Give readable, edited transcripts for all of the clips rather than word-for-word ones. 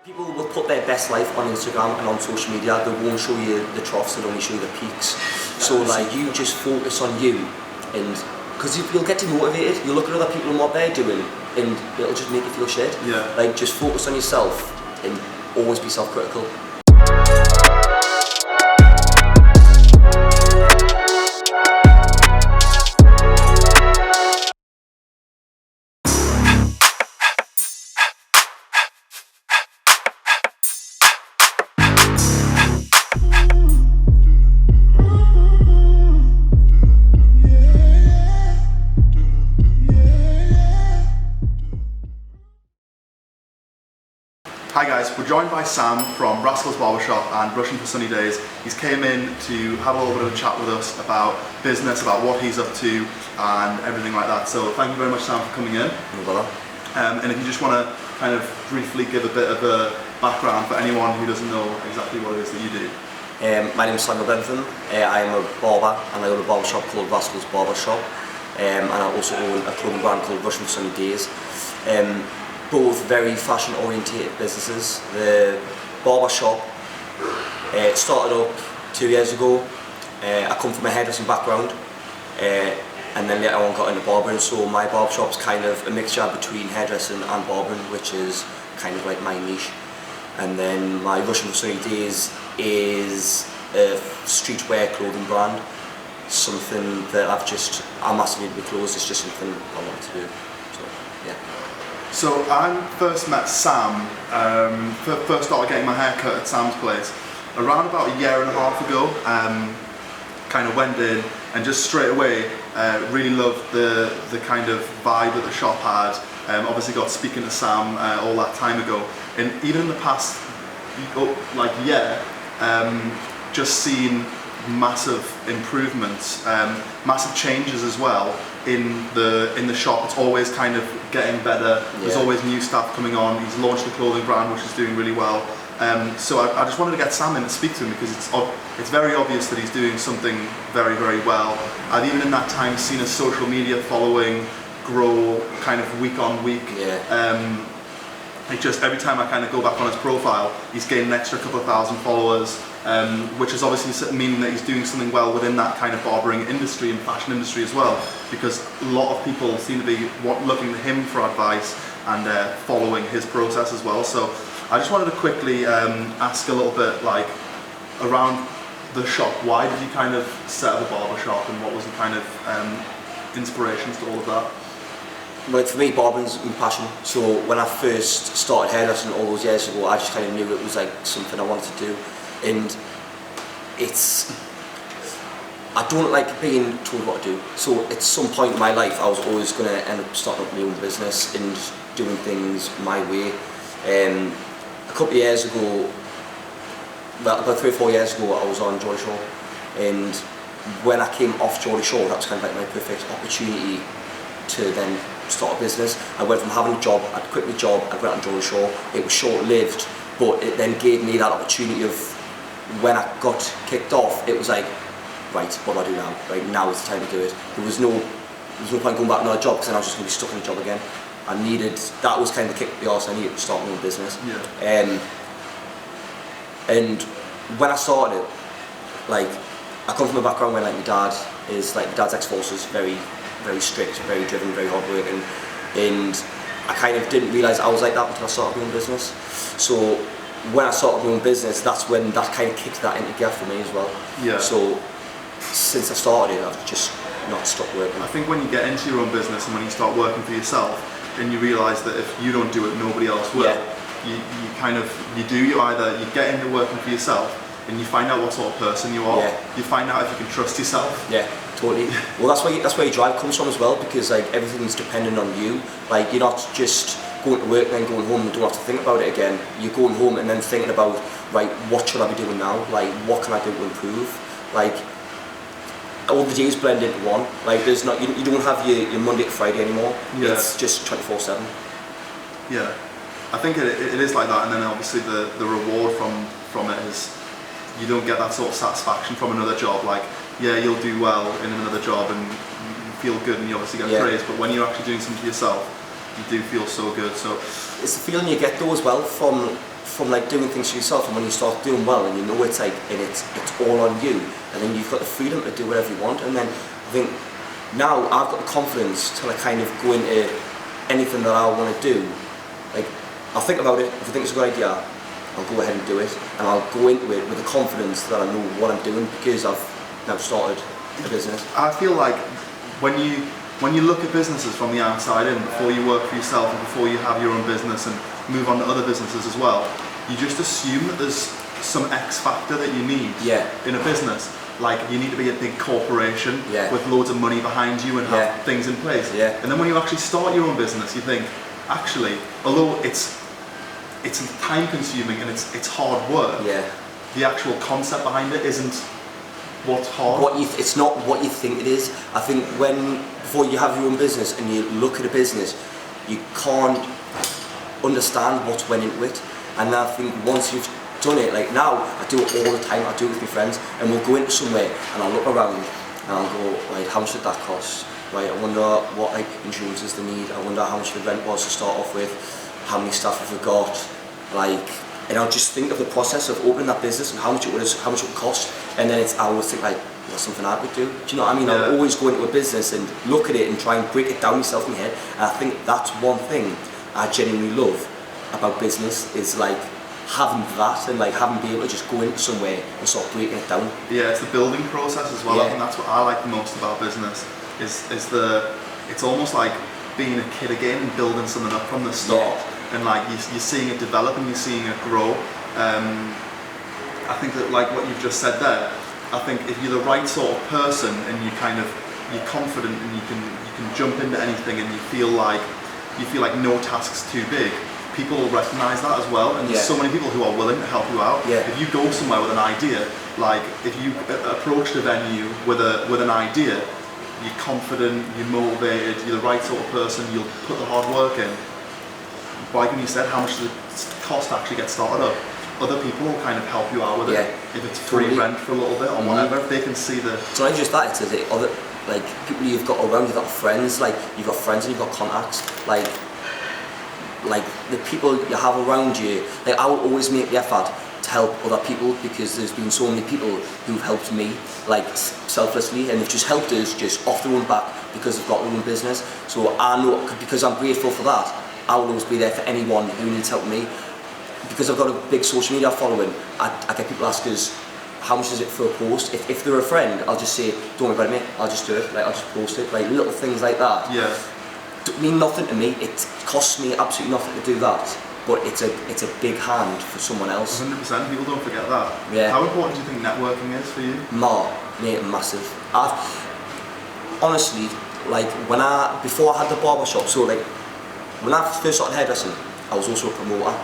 People will put their best life on Instagram and on social media. They won't show you the troughs, they'll only show you the peaks. So like, you just focus on you, and because you'll get demotivated. You look at other people and what they're doing, and it'll just make you feel shit. Yeah. Like, just focus on yourself and always be self-critical. Hi guys, we're joined by Sam from Rascal's Barbershop and Brushing for Sunny Days. He's came in to have a little bit of a chat with us about business, about what he's up to and everything like that. So thank you very much, Sam, for coming in. No bother. And if you just want to kind of briefly give a bit of a background for anyone who doesn't know exactly what it is that you do. My name is SAM Bentham. I am a barber and I own a barbershop called Rascal's Barbershop. And I also own a clothing brand called Brushing for Sunny Days. Both very fashion orientated businesses. The barbershop started up 2 years ago. I come from a hairdressing background, and then later on got into barbering, so my barbershop's kind of a mixture between hairdressing and barbering, which is kind of like my niche. And then my Brushing for Sunny Days is a streetwear clothing brand, something that I'm massively into clothes. It's just something I want to do, so yeah. So I first met Sam, first started getting my hair cut at Sam's place around about 1.5 years ago. Kind of went in and just straight away really loved the kind of vibe that the shop had. Obviously got speaking to Sam all that time ago, and even in the past year, just seen massive improvements, massive changes as well in the shop. It's always kind of getting better. Yeah. There's always new stuff coming on. He's launched a clothing brand which is doing really well. So I just wanted to get Sam in and speak to him because it's very obvious that he's doing something very, very well. I've even in that time seen his social media following grow kind of week on week. Yeah. It just every time I kind of go back on his profile, he's gained an extra couple of thousand followers, which is obviously meaning that he's doing something well within that kind of barbering industry and fashion industry as well, because a lot of people seem to be looking to him for advice and following his process as well. So I just wanted to quickly ask a little bit like around the shop. Why did you kind of set up a barber shop, and what was the kind of inspirations to all of that? Like, for me, barbering's my passion. So when I first started hairdressing all those years ago, I just kind of knew it was like something I wanted to do. And I don't like being told what to do. So at some point in my life, I was always going to end up starting up my own business and doing things my way. A couple of years ago, well, about 3 or 4 years ago, I was on Geordie Shore. And when I came off Geordie Shore, that was kind of like my perfect opportunity to then start a business. I went from having a job, I'd quit my job, I went on Geordie Shore. It was short-lived, but it then gave me that opportunity of when I got kicked off, it was like, right, what do I do now? Right, now is the time to do it. There was no point going back to another job because then I was just going to be stuck in a job again. That was kind of the kick in the arse. I needed to start my own business. Yeah. And when I started, like, I come from a background where like my dad's ex-forces, very strict, very driven, very hardworking, and I kind of didn't realise I was like that until I started my own business. So when I started my own business, that's when that kind of kicked that into gear for me as well. Yeah. So since I started, I've just not stopped working. I think when you get into your own business and when you start working for yourself, then you realise that if you don't do it, nobody else will. Yeah. You either get into working for yourself and you find out what sort of person you are. Yeah. You find out if you can trust yourself. Yeah, totally. Well, that's where your drive comes from as well, because like everything's dependent on you. Like, you're not just going to work and then going home and don't have to think about it again. You're going home and then thinking about, right, what should I be doing now? Like, what can I do to improve? Like, all the days blend into one. Like, there's not, you don't have your Monday to Friday anymore. Yeah. It's just 24/7. Yeah, I think it is like that, and then obviously the reward from it is you don't get that sort of satisfaction from another job. Like, yeah, you'll do well in another job and you feel good and you obviously get praise, but when you're actually doing something for yourself, you do feel so good. So it's the feeling you get though as well from from like doing things for yourself, and when you start doing well and you know it's like, and it's all on you, and then you've got the freedom to do whatever you want. And then I think now I've got the confidence to like kind of go into anything that I want to do. Like, I'll think about it. If I think it's a good idea, I'll go ahead and do it, and I'll go into it with the confidence that I know what I'm doing because I've now started a business. I feel like when you look at businesses from the outside in, before you work for yourself and before you have your own business and move on to other businesses as well, you just assume that there's some X factor that you need in a business. Like, you need to be a big corporation with loads of money behind you and have things in place. And then when you actually start your own business, you think, actually, although it's time consuming and it's hard work, the actual concept behind it isn't what's hard. It's not what you think it is. I think before you have your own business and you look at a business, you can't understand what's went into it. And I think once you've done it, like now, I do it all the time. I do it with my friends, and we'll go into somewhere and I'll look around and I'll go, right, how much did that cost? Right, I wonder what like insurances they need. I wonder how much the rent was to start off with. How many staff have we got? Like, and I'll just think of the process of opening that business and how much it would cost. And then I always think like, that's something I would do. Do you know what I mean? I'll always go into a business and look at it and try and break it down myself in my head. And I think that's one thing I genuinely love about business, is like having that and like having be able to just go into somewhere and start breaking it down. Yeah, it's the building process as well. I think that's what I like the most about business. It's almost like being a kid again and building something up from the start, and like you're seeing it develop and you're seeing it grow. I think that, like what you've just said there, I think if you're the right sort of person and you're confident and you can jump into anything and you feel like no task's too big, people will recognise that as well, and there's so many people who are willing to help you out. If you go somewhere with an idea, like if you approach the venue with an idea, you're confident, you're motivated, you're the right sort of person, you'll put the hard work in. Like when you said, how much does it cost to actually get started up? Other people will kind of help you out with it. If it's free rent for a little bit or whatever, if they can see the... It's not just that, it's other, like, people you've got around, you've got friends, like, you've got friends and you've got contacts, like the people you have around you. Like, I will always make the effort to help other people because there's been so many people who've helped me, like, selflessly, and they've just helped us just off their own back because they've got their own business. So I know, because I'm grateful for that, I will always be there for anyone who needs help me. Because I've got a big social media following, I get people ask us, how much is it for a post? If they're a friend, I'll just say, don't worry about it, mate, I'll just do it, like, I'll just post it, like little things like that. Don't mean nothing to me. It costs me absolutely nothing to do that, but it's a big hand for someone else. 100%. People don't forget that. How important do you think networking is for you? Mate, massive. Honestly, like before I had the barber shop, so like when I first started hairdressing, I was also a promoter.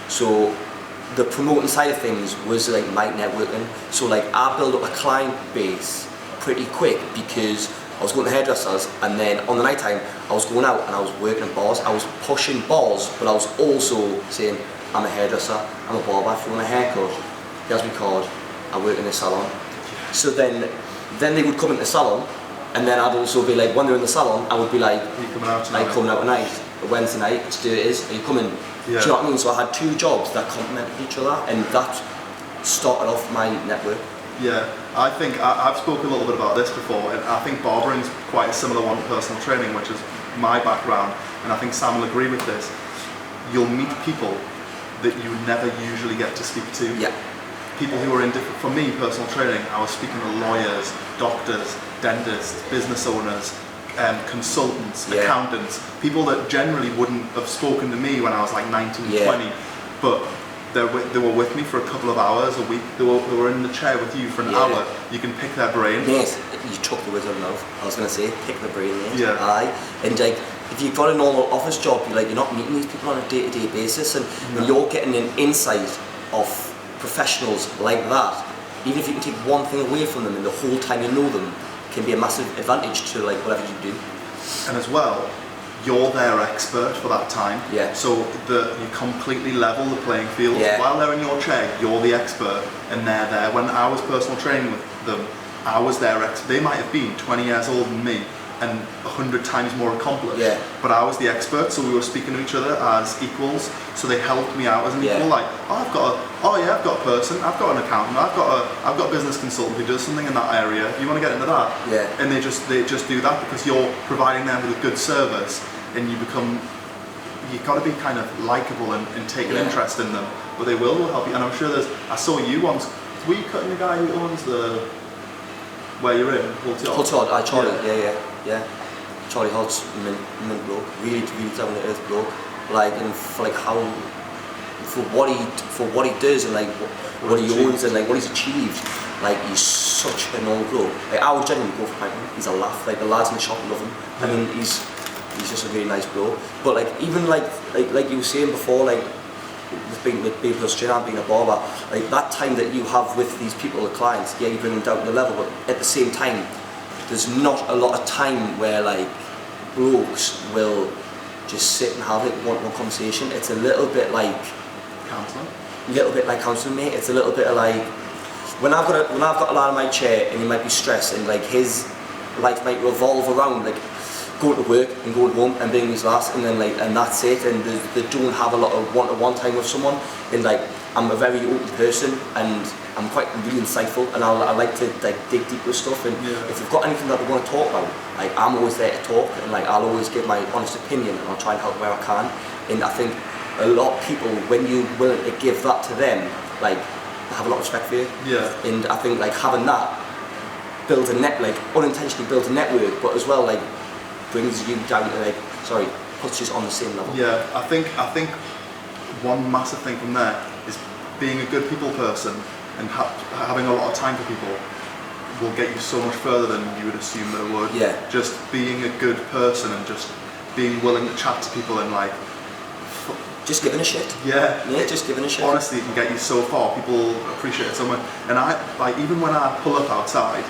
So the promoting side of things was like my networking. So like I built up a client base pretty quick because I was going to hairdressers, and then on the night time I was going out and I was working in bars. I was pushing bars, but I was also saying, I'm a hairdresser, I'm a barber, if you want a haircut, here's my card, I work in a salon. So then they would come into the salon, and then I'd also be like, when they're in the salon, I would be like, are you coming out tonight? I'm coming out tonight, Wednesday night, which day it is, are you coming? Do you know what I mean? So I had two jobs that complemented each other, and that started off my network. Yeah, I think I've spoken a little bit about this before, and I think barbering is quite a similar one to personal training, which is my background, and I think Sam will agree with this. You'll meet people that you never usually get to speak to. People who are in different, for me, personal training, I was speaking to lawyers, doctors, dentists, business owners, consultants, accountants, people that generally wouldn't have spoken to me when I was like 19, 20, but they were with me for a couple of hours a week. They were in the chair with you for an hour. You can pick their brain. Yes, you took the words out of my mouth. I was going to say, pick the brain. Aye. And like, if you've got a normal office job, you're not meeting these people on a day-to-day basis, and when you're getting an insight of professionals like that, even if you can take one thing away from them and the whole time you know them, can be a massive advantage to like whatever you do. And as well, you're their expert for that time. So you completely level the playing field. While they're in your chair, you're the expert and they're there. When I was personal training with them, I was their expert. They might have been 20 years older than me, and 100 times more accomplished. Yeah. But I was the expert, so we were speaking to each other as equals. So they helped me out as an Yeah. equal. Like, I've got a person, I've got an accountant, I've got a business consultant who does something in that area. You want to get into that? Yeah. And they just do that because you're providing them with a good service, and you've got to be kind of likable and take an interest in them. But they will help you. And I'm sure I saw you once. Were you cutting the guy who owns where you're in? Charlie, yeah. Charlie Hod's mint bloke, really down to earth bloke. Like, and for like for what he does and like what he owns and like what he's achieved, like he's such an old bloke. Like, I would genuinely go for him. He's a laugh. Like, the lads in the shop love him. I mean, he's just a really nice bloke. But like, even like you were saying before, like with being plus and being a barber, like that time that you have with these people, the clients, yeah, you bring them down to the level, but at the same time, there's not a lot of time where like blokes will just sit and have like one conversation. It's a little bit like counselling. Mate. It's a little bit of like when I've got a lad in my chair and he might be stressed and like his life might revolve around like going to work and going home and being his last, and then like, and that's it, and they don't have a lot of one-to-one time with someone. And like, I'm a very open person and I'm quite really insightful, and I like to like dig deep with stuff, and if they've got anything that they want to talk about, like I'm always there to talk, and like I'll always give my honest opinion and I'll try and help where I can. And I think a lot of people, when you're willing to give that to them, like they have a lot of respect for you. Yeah. And I think like having that builds unintentionally builds a network, but as well like brings you down to puts you on the same level. Yeah, I think one massive thing from there is being a good people person and having a lot of time for people will get you so much further than you would assume that it would. Yeah. Just being a good person and just being willing to chat to people and like just giving a shit. Yeah, just giving a shit. Honestly, it can get you so far. People appreciate it so much. And I like, even when I pull up outside,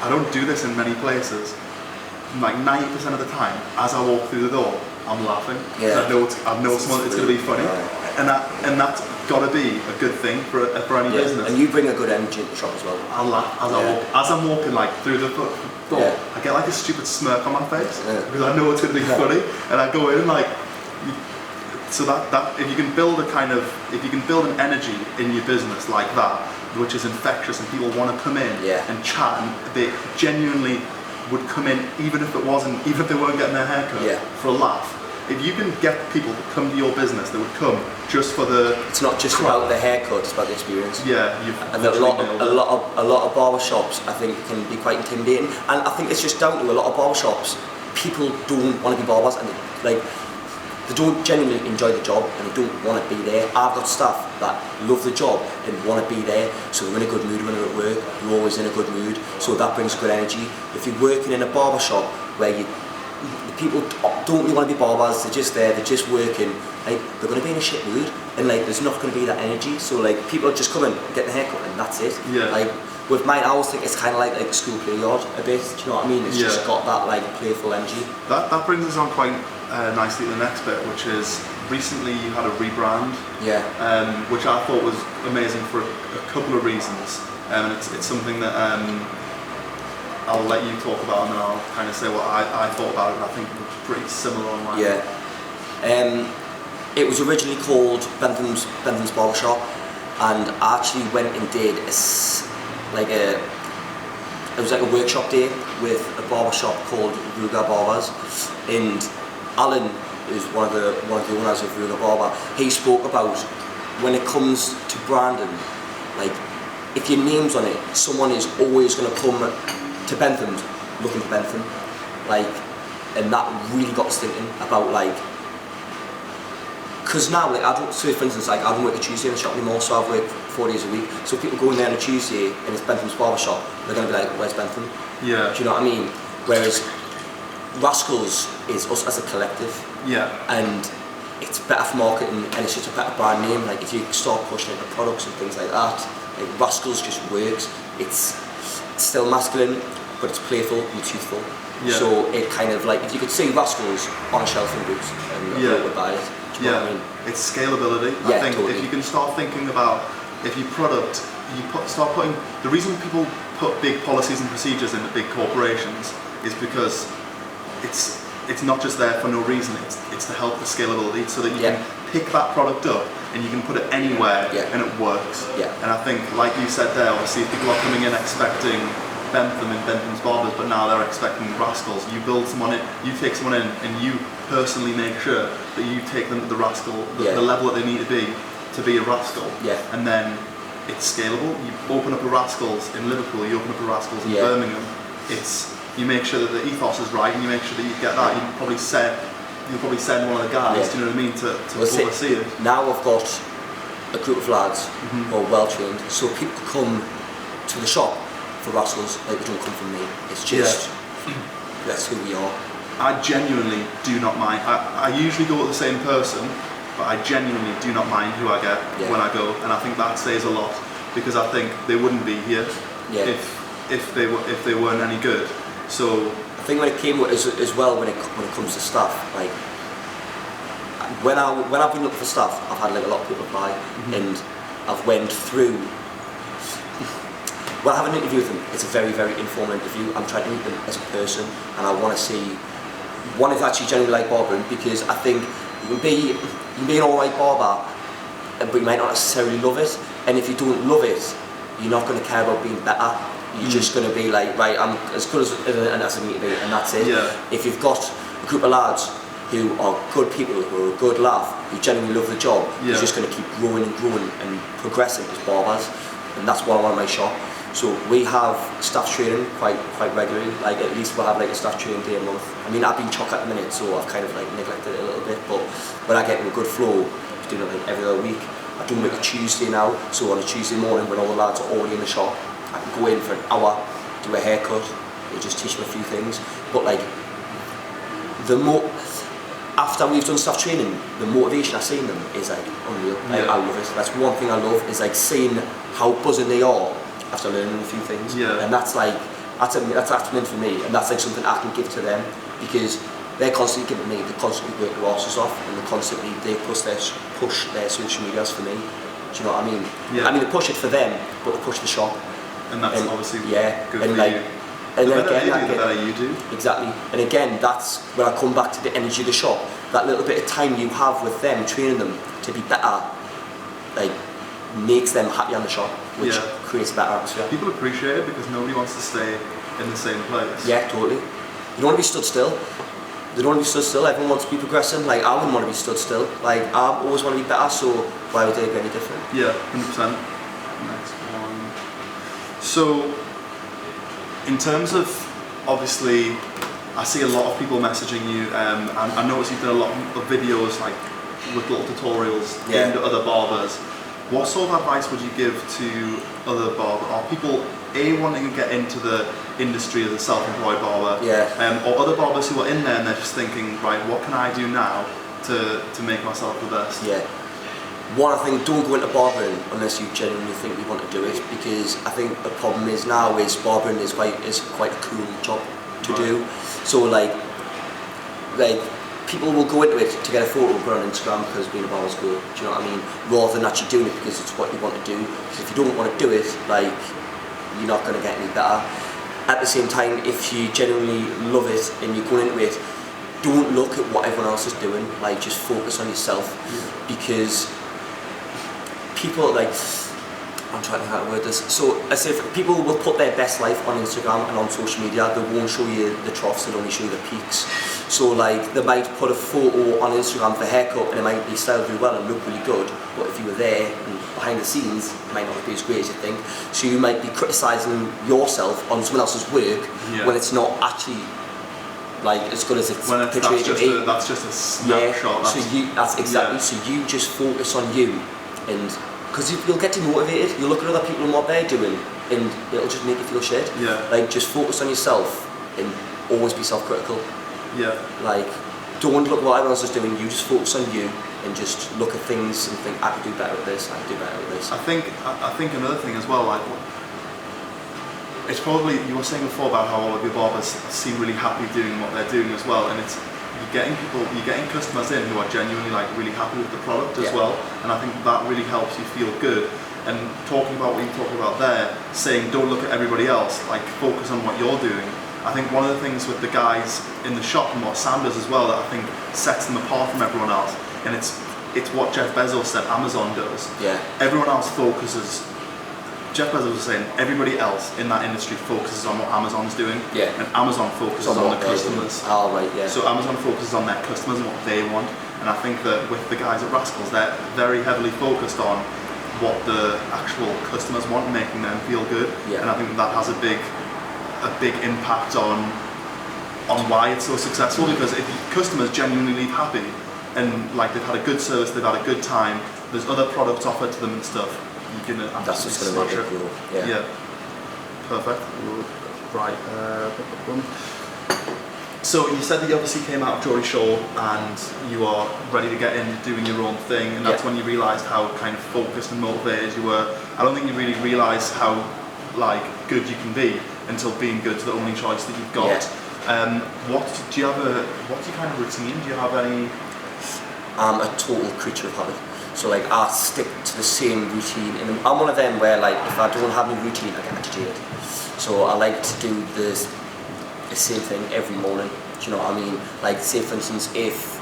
I don't do this in many places. Like 90% of the time, as I walk through the door, I'm laughing. Yeah. I know it's going to be funny, and that's got to be a good thing for any business. And you bring a good energy into the shop as well. I laugh as I'm walking like through the door. Yeah. I get like a stupid smirk on my face because I know it's going to be funny, and I go in like. So that if you can build an energy in your business like that, which is infectious, and people want to come in and chat, and they genuinely would come in even if they weren't getting their hair cut for a laugh. If you can get people to come to your business, they would come just for the. It's not just about the haircut; it's about the experience. Yeah, and a lot of barber shops, I think, can be quite intimidating. And I think it's just down to a lot of barber shops. People don't want to be barbers, and they don't genuinely enjoy the job, and they don't want to be there. I've got staff that love the job and want to be there, so they're in a good mood when they're at work. They're always in a good mood, so that brings good energy. If you're working in a barber shop where the people don't really want to be barbers, they're just there, they're just working, like they're going to be in a shit mood, and like there's not going to be that energy. So like people just come in, get the haircut, and that's it. Yeah. Like with mine, I always think it's kind of like school play yard a bit. Do you know what I mean? It's just got that like playful energy. That brings us on quite nicely to the next bit, which is recently you had a rebrand. Yeah. Which I thought was amazing for a couple of reasons. And it's something that I'll let you talk about, and then I'll kind of say what I thought about it. And I think it was pretty similar on mine. Yeah. It was originally called Bentham's Barbershop, and I actually went and did it was like a workshop day with a barbershop called Ruga Barbers, and Alan is one of the owners of Ruga Barber. He spoke about when it comes to branding, like if your name's on it, someone is always going to come to Bentham's looking for Bentham, like, and that really got us thinking about like, because now like so for instance like I don't work a Tuesday in the shop anymore, so I've worked 4 days a week. So people go in there on a Tuesday and it's Bentham's Barbershop, they're going to be like, where's Bentham? Yeah. Do you know what I mean? Whereas Rascals is us as a collective. Yeah. And it's better for marketing, and it's just a better brand name. Like if you start pushing into products and things like that, like Rascals just works. It's still masculine, but it's playful and it's youthful. Yeah. So it kind of like, if you could see Rascals on a shelf in Boots, and people would buy it. Do you know what I mean? It's scalability. Yeah, I think totally. if you can start thinking about start putting, the reason people put big policies and procedures into big corporations is because it's not just there for no reason. It's to help the scalability, so that you can pick that product up and you can put it anywhere and it works. And I think, like you said there, obviously if people are coming in expecting Bentham and Bentham's Barbers, but now they're expecting Rascals, you build someone in, you take someone in, and you personally make sure that you take them to the Rascal, the level that they need to be a Rascal. And then it's scalable. You open up a Rascals in Liverpool, you open up a Rascals in Birmingham. You make sure that the ethos is right, and you make sure that you get that. You'll probably send one of the guys, do you know what I mean, to oversee it. Now I've got a group of lads who are well trained, so people come to the shop for Rascals, like they don't come from me. It's just, that's who we are. I genuinely do not mind. I usually go with the same person, but I genuinely do not mind who I get when I go, and I think that says a lot, because I think they wouldn't be here if they weren't any good. So I think when it came as well, when it comes to stuff, like when I've been looking for stuff, I've had like a lot of people apply, and I've went through. When I have an interview with them, it's a very, very informal interview. I'm trying to meet them as a person, and I want to see one if actually genuinely like barbering, because I think you can be an alright barber, but you might not necessarily love it. And if you don't love it, you're not going to care about being better. You're just going to be like, right, I'm as good as I need to be, and that's it. If you've got a group of lads who are good people, who are a good laugh, who genuinely love the job, you're just going to keep growing and growing and progressing as barbers, and that's what I want in my shop. So we have staff training quite regularly. Like at least we'll have like a staff training day a month. I mean, I've been chock at the minute, so I've kind of like neglected it a little bit. But when I get in a good flow, I'm doing it like every other week. I do like a Tuesday now. So on a Tuesday morning, when all the lads are already in the shop, I can go in for an hour, do a haircut, or just teach them a few things. But like after we've done staff training, the motivation I see in them is like unreal. Like, I love it. That's one thing I love, is like seeing how buzzing they are after learning a few things, and that's meant for me, and that's like something I can give to them, because they're constantly giving me, they constantly work their arses off, and they push their social medias for me. Do you know what I mean? I mean, they push it for them, but they push the shop, and that's obviously good and for like, you. And the then better again, the better you do. Exactly, and again, that's when I come back to the energy of the shop. That little bit of time you have with them, training them to be better, like makes them happy on the shop, which creates a better atmosphere. People appreciate it because nobody wants to stay in the same place. Yeah, totally. You don't want to be stood still. They don't want to be stood still. Everyone wants to be progressing. Like, I wouldn't want to be stood still. Like, I always want to be better, so why would they be any different? Yeah, 100%. Next one. So, in terms of, obviously, I see a lot of people messaging you, and I notice you've done a lot of videos, like with little tutorials aimed at other barbers. What sort of advice would you give to other barbers, or people wanting to get into the industry as a self-employed barber, or other barbers who are in there and they're just thinking, right, what can I do now to make myself the best? One, I think, don't go into barbering unless you genuinely think you want to do it, because I think the problem is now is barbering is quite a cool job to do. So like people will go into it to get a photo and put it on Instagram because being a barber's cool. Do you know what I mean? Rather than actually doing it because it's what you want to do. Because if you don't want to do it, like, you're not going to get any better. At the same time, if you genuinely love it and you're going into it, don't look at what everyone else is doing. Like, just focus on yourself, because people, like, I'm trying to how to word this. So, as if people will put their best life on Instagram and on social media, they won't show you the troughs, they'll only show you the peaks. So, like, they might put a photo on Instagram for a haircut and it might be styled really well and look really good, but if you were there and behind the scenes, it might not be as great as you think. So you might be criticising yourself on someone else's work when it's not actually like as good as it's portrayed to be. That's just a snapshot. So you just focus on you, and because you'll get demotivated. You'll look at other people and what they're doing, and it'll just make you feel shit. Like, just focus on yourself and always be self-critical. Like, don't look what everyone else is doing. You just focus on you and just look at things and think, I could do better at this. I could do better at this. I think another thing as well, like, it's probably, you were saying before about how all of your barbers seem really happy doing what they're doing as well, and it's you're getting customers in who are genuinely like really happy with the product as well, and I think that really helps you feel good. And talking about what you're talking about there, saying don't look at everybody else, like focus on what you're doing. I think one of the things with the guys in the shop and what Sam does as well that I think sets them apart from everyone else, and it's what Jeff Bezos said Amazon does. Yeah. Everyone else focuses. Jeff Bezos was saying everybody else in that industry focuses on what Amazon's doing, Yeah. and Amazon focuses on the customers. Oh, right, yeah. So Amazon focuses on their customers and what they want, and I think that with the guys at Rascals, they're very heavily focused on what the actual customers want, making them feel good. Yeah. And I think that has a big impact on why it's so successful, because if customers genuinely leave happy and like they've had a good service, they've had a good time, there's other products offered to them and stuff, you're gonna That's just going to make it cool. Yeah. Perfect. Right. So you said that you obviously came out of Geordie Shore and you are ready to get into doing your own thing, and that's when you realised how kind of focused and motivated you were. I don't think you really realised how like good you can be until being good's the only choice that you've got. What's your kind of routine? Do you have any? I'm a total creature of habit. So like I stick to the same routine, and I'm one of them where like if I don't have any routine, I get agitated. So I like to do the same thing every morning. Do you know what I mean? Like say for instance, if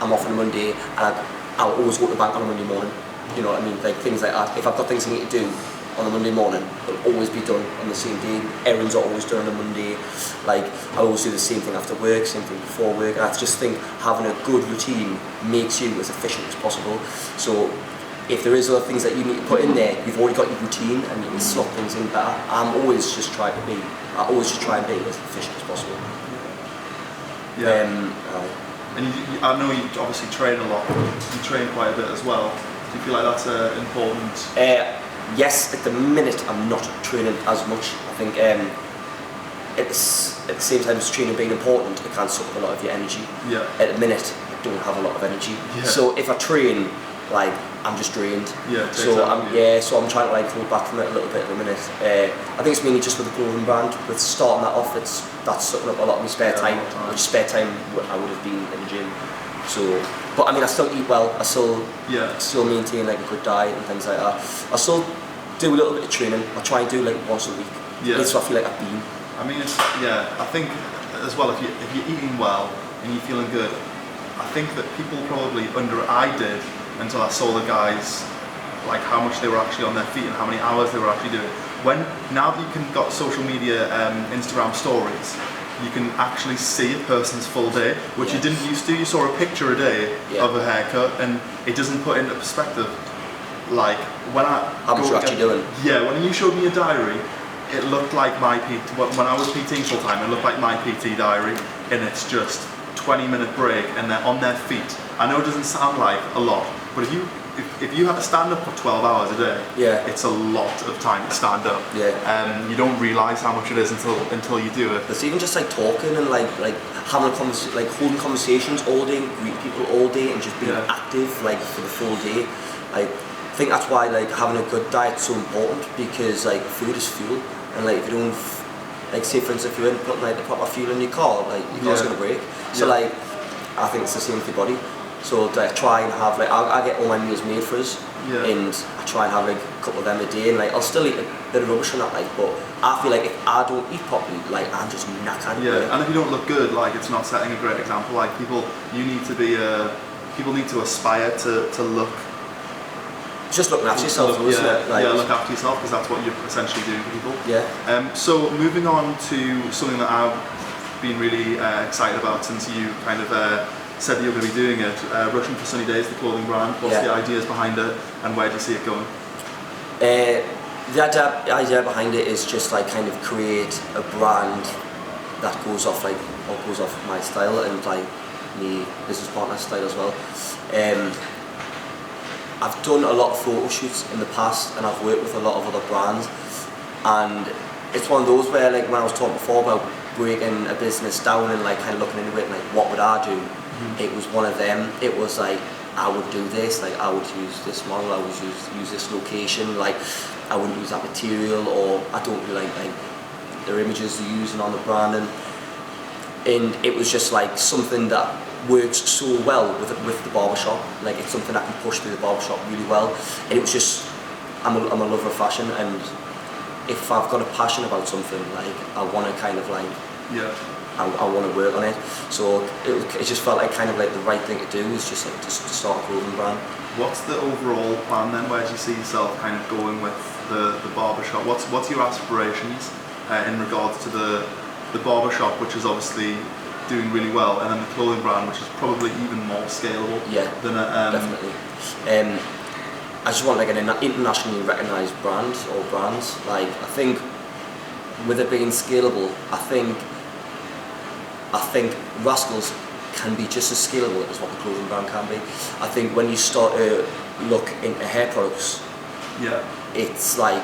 I'm off on a Monday, I'll always go to the bank on a Monday morning. You know what I mean? Like things like that. If I've got things I need to do on a Monday morning, they'll always be done on the same day. Errands are always done on a Monday. Like I always do the same thing after work, same thing before work. And I just think having a good routine makes you as efficient as possible. So if there is other things that you need to put in there, you've already got your routine and you can slot things in better. I always just try and be as efficient as possible. Yeah. And I know you obviously train a lot. You train quite a bit as well. Do you feel like that's important? Yes, at the minute I'm not training as much. I think at the same time as training being important, it can suck up a lot of your energy. Yeah. At the minute, I don't have a lot of energy. Yeah. So if I train, like I'm just drained. Yeah. So I'm trying to like hold back from it a little bit at the minute. I think it's mainly just with the clothing brand. With starting that off, that's sucking up a lot of my spare time. Which spare time I would have been in the gym. So, but I mean, I still eat well. I still maintain like a good diet and things like that. I still do a little bit of training. I try and do like once a week. Yeah. So I feel like I've been. I mean, I think as well, if you're eating well and you're feeling good, I think that people probably I did until I saw the guys, like how much they were actually on their feet and how many hours they were actually doing. Now that you can got social media, Instagram stories, you can actually see a person's full day, which you didn't used to. You saw a picture a day of a haircut, and it doesn't put into perspective. Like when how much you're actually doing. Yeah, when you showed me a diary, it looked like my PT. When I was PTing full time, it looked like my PT diary, and it's just 20-minute break, and they're on their feet. I know it doesn't sound like a lot, but if you have to stand up for 12 hours a day, it's a lot of time to stand up. Yeah. You don't realise how much it is until you do it. It's even just like talking and like having like holding conversations all day, greeting people all day, and just being active like for the full day. I think that's why like having a good diet's so important, because like food is fuel, and like if you don't, like say for instance if you weren't putting like the proper fuel in your car, like your car's gonna break. So like I think it's the same with your body. So like try and have like I get all my meals made for us, and I try and have like a couple of them a day, and like I'll still eat a bit of rubbish on that, like, but I feel like if I don't eat properly, like I'm just knackered. Yeah, and if you don't look good, like it's not setting a great example. Like people need to aspire to look. Just looking after yourself, isn't it? Like, look after yourself, because that's what you essentially do for people. Yeah. So moving on to something that I've been really excited about since you kind of said that you're going to be doing it, Russian for Sunny Days, the clothing brand. What's the ideas behind it, and where do you see it going? The idea behind it is just like kind of create a brand that goes off my style and like me business partner's style as well. I've done a lot of photo shoots in the past, and I've worked with a lot of other brands, and it's one of those where like when I was talking before about breaking a business down and like kind of looking into it and like what would I do, it was one of them. It was like I would do this, like I would use this model, I would use this location, like I wouldn't use that material, or I don't really like their images they're using on the branding, and it was just like something that works so well with the barbershop. Like it's something I can push through the barbershop really well, and it was just I'm a lover of fashion, and if I've got a passion about something, like I want to kind of like Yeah. I want to work on it. So it just felt like kind of like the right thing to do was just like to start a clothing brand. What's the overall plan then? Where do you see yourself kind of going with the barbershop? What's your aspirations in regards to the barbershop, which is obviously doing really well, and then the clothing brand, which is probably even more scalable? Yeah, than definitely. I just want like an internationally recognised brand or brands. Like I think with it being scalable, I think Rascals can be just as scalable as what the clothing brand can be. I think when you start to look into hair products, yeah, it's like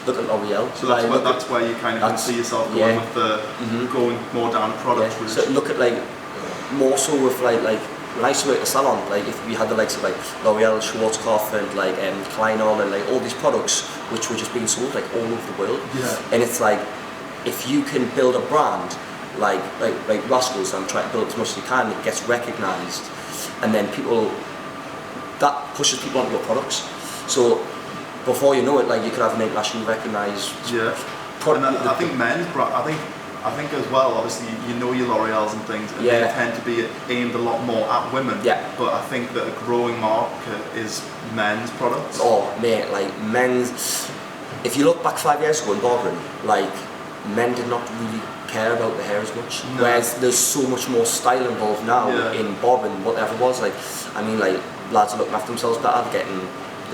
look at L'Oreal. So that's where you kind of can see yourself going with the going more down the product route. So look at like more so with like when I used to work at a salon, like if we had the likes of like L'Oreal, Schwarzkopf and like Kleinol and like all these products which were just being sold like all over the world. Yeah. And it's like if you can build a brand like Rascals, and try to build as much as you can, it gets recognised, and then that pushes people onto your products. So before you know it, like you could have an internationally recognised product. And I think men's brand, I think as well, obviously you know your L'Oreals and things, and they tend to be aimed a lot more at women. Yeah. But I think that a growing market is men's products. Oh mate, like men's. If you look back 5 years ago in barbering, like men did not really care about the hair as much. No. Whereas there's so much more style involved now in barbering, whatever it was. Like, I mean, like lads are looking after themselves better, they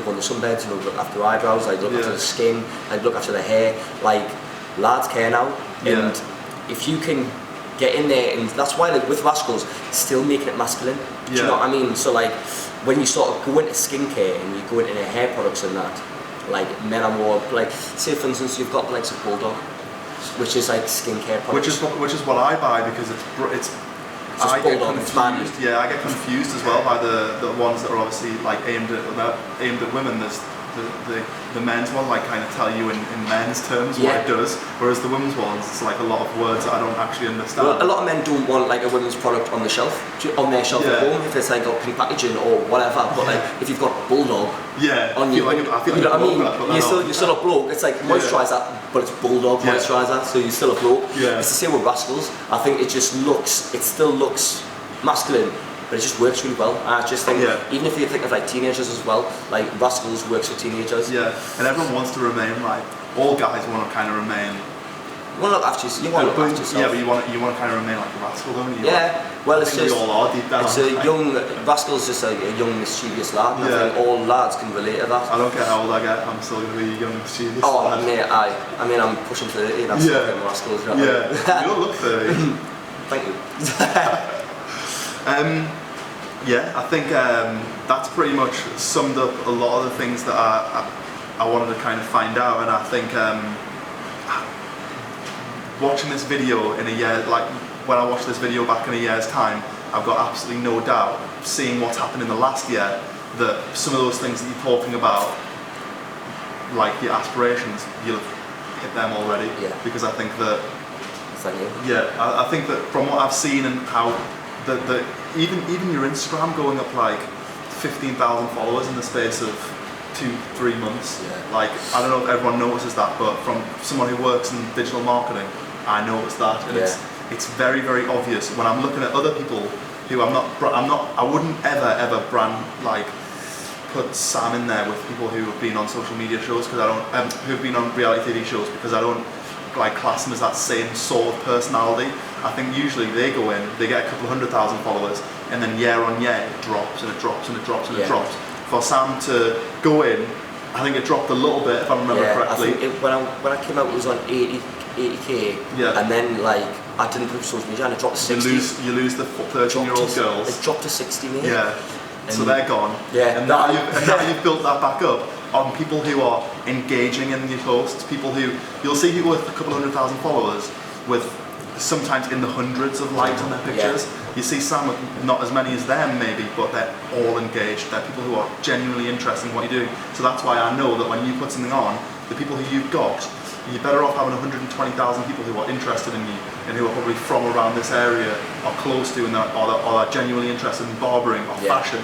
go on the sunbeds, look after their eyebrows, like look after the skin, like look after the hair. Like lads care now, and if you can get in there, and that's why like with Rascals, still making it masculine. Do you know what I mean? So like when you sort of go into skincare and you go into hair products and that, like men are more like, say for instance you've got like some Bulldog, which is like skincare products. Which is what I buy because it's I get confused. Yeah, I get confused as well by the ones that are obviously like aimed at women. There's the men's one like kind of tell you in men's terms what it does, whereas the women's ones it's like a lot of words that I don't actually understand. Well, a lot of men don't want like a women's product on their shelf at home if it's like got pink packaging or whatever. But like if you've got Bulldog on you, I feel like you know what I mean. You're still a bloke. It's like moisturiser, but it's Bulldog moisturiser, so you're still a bloke. Yeah. It's the same with Rascals. I think it still looks masculine, but it just works really well. I just think even if you think of like teenagers as well, like Rascals works for teenagers. Yeah, and everyone wants to remain like all guys want to kind of remain. You want to look after yourself. Yeah, but you want to kind of remain like a rascal, don't you? Yeah. Like, well, it's just we all are deep down. It's a young Rascal's just a young mischievous lad. And I think all lads can relate to that. I don't care how old I get, I'm still going to be a young mischievous lad. Mate, I mean, I'm pushing 30 and I'm still getting Rascals. You know you don't look 30. Thank you. I think that's pretty much summed up a lot of the things that I wanted to kind of find out, and I think watching this video in a year, like when I watch this video back in a year's time, I've got absolutely no doubt, seeing what's happened in the last year, that some of those things that you're talking about, like your aspirations, you'll have hit them already. Yeah. Because I think that. Thank you. Yeah, I think that from what I've seen and how even your Instagram going up like 15,000 followers in the space of 2-3 months. Yeah. Like I don't know if everyone notices that, but from someone who works in digital marketing, I noticed that, and it's very, very obvious when I'm looking at other people who I wouldn't ever brand like put Sam in there with people who have been on social media shows because I don't who've been on reality TV shows because I don't like class them as that same sort of personality. I think usually they go in, they get a couple of 100,000 followers, and then year on year it drops and it drops and it drops and it drops. For Sam to go in, I think it dropped a little bit if I remember correctly. I think when I came out it was on 80k, and then like I didn't put social media and it dropped to 60. You lose the 13-year-old girls. It dropped to 60, mate. Yeah. So they're gone. Yeah. And now you've built that back up on people who are engaging in your posts, people who, you'll see people with a couple 100,000 followers with sometimes in the hundreds of likes on their pictures. Yeah. You see some with not as many as them maybe, but they're all engaged. They're people who are genuinely interested in what you're doing. So that's why I know that when you put something on, the people who you've got, you're better off having 120,000 people who are interested in you and who are probably from around this area or close to and are genuinely interested in barbering or fashion,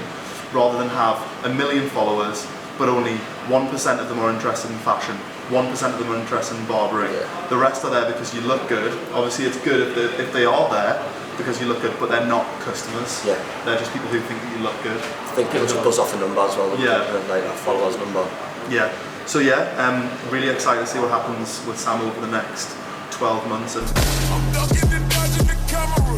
rather than have 1 million followers but only 1% of them are interested in fashion, 1% of them are interested in barbering. Yeah. The rest are there because you look good. Obviously it's good if they are there because you look good, but they're not customers. Yeah. They're just people who think that you look good. I think people just buzz off a number as well. Yeah. Like a follower's number. Yeah. So yeah, really excited to see what happens with Sam over the next 12 months. And I'm ducking and dodging the camera.